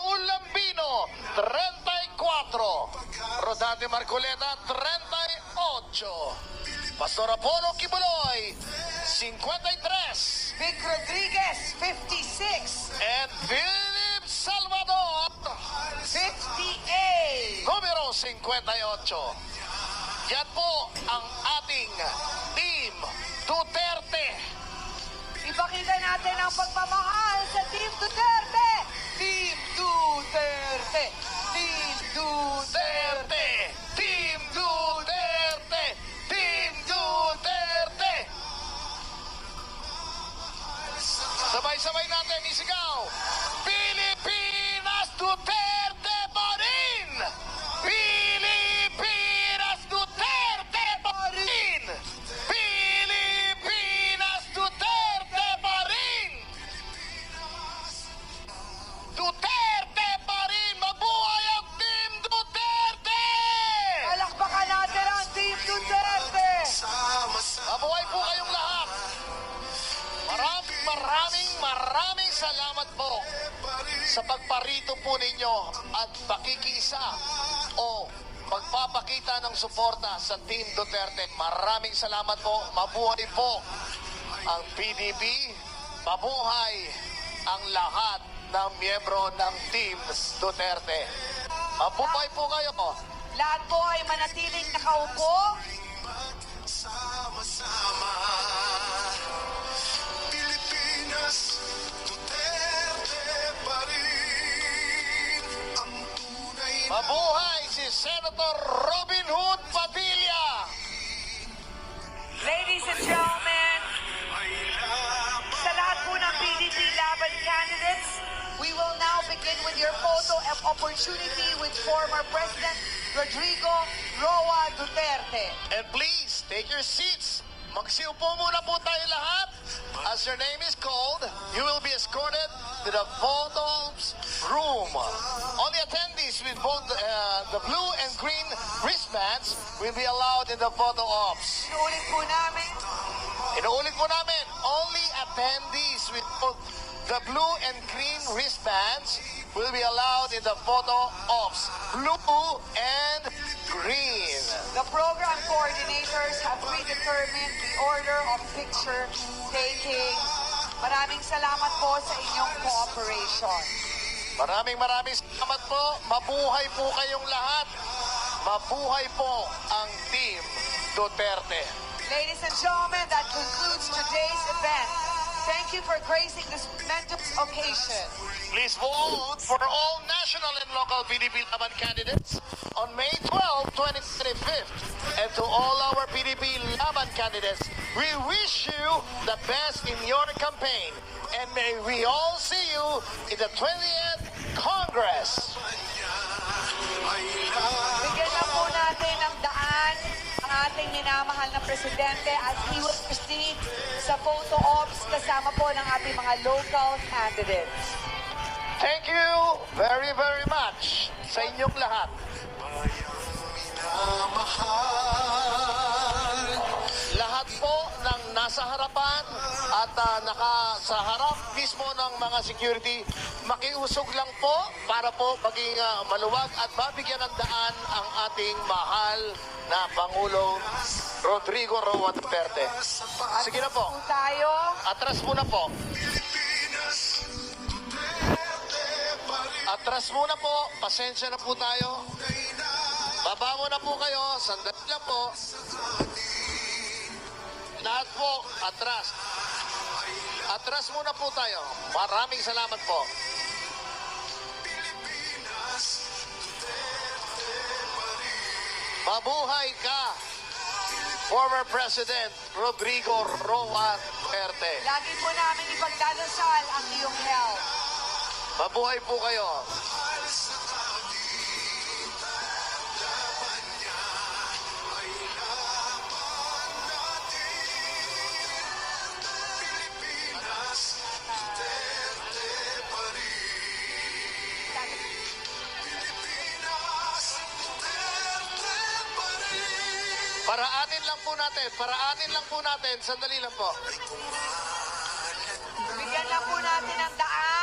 Ulambino, 34. Rodante Marcoleta, 38. Pastor Apollo Kibuloy, 53. Vic Rodriguez, 56. And Philip Salvador, 58. numero 58. Yan po ang ating Team Duterte. Ipakita natin ang pagmamahal sa Team Duterte. Team Duterte. Team Duterte. Team Duterte! Team Duterte! Sabay-sabay natin isigaw. Pilipinas Duterte pa rin! Pilipinas Duterte pa rin! Pilipinas Duterte pa rin! Duterte pa rin! Mabuhay ang Team Duterte! Palakpakan natin ang Team Duterte. Mabuhay po kayong lahat! Maraming salamat po sa pagparito po ninyo at pakikiisa o pagpapakita ng suporta sa Team Duterte. Maraming salamat po. Mabuhay po ang PDP. Mabuhay ang lahat ng miyembro ng Team Duterte. Mabuhay po kayo. Lahat po ay manatiling nakaupo. Sama-sama Pilipinas Duterte pa rin ang tunay na Mabuhay si Senator Robin Hood Padilla. Ladies and gentlemen, sa lahat po ng PDP Laban candidates, we will now begin with your photo of opportunity with former President Rodrigo Roa Duterte. And please, take your seats. Magsiupo muna po tayo lahat. As your name is called, you will be escorted to the photos room. Only attendees with both the blue and green wristbands will be allowed in the photo ops. Inuulit po namin, Only attendees with both the blue and green wristbands will be allowed in the photo ops. Blue and green. the program coordinators have predetermined the order of picture taking. Maraming salamat po sa inyong cooperation. Maraming salamat po. Mabuhay po kayong lahat. Mabuhay po ang Team Duterte. Ladies and gentlemen, that concludes today's event. Thank you for gracing this momentous occasion. Please vote for all national and local PDP Laban candidates on May 12, 2025. And to all our PDP Laban candidates, we wish you the best in your campaign. And may we all see you in the 20th Congress. Bigyan na po natin ng daan ang ating minamahal na presidente as he will proceed sa photo ops kasama po ng ating mga local candidates. Thank you very much sa inyong lahat. Lahat po ng nasa harapan at sa harap mismo ng mga security, makiusog lang po para po maging maluwag at mabigyan ng daan ang ating mahal na Pangulo Rodrigo Roa Duterte. Sige na po. Tayo. Atras muna po. Atras muna po. Pasensya na po tayo. Baba muna po kayo. Sandali lang po. Lahat po, atras. Atras muna po tayo. Maraming salamat po. Mabuhay ka, former President Rodrigo Roa Duterte. Lagi po namin ipagdadasal ang iyong health. Mabuhay po kayo. Paraanin lang po natin. Sandali lang po. Bigyan lang po natin ng daan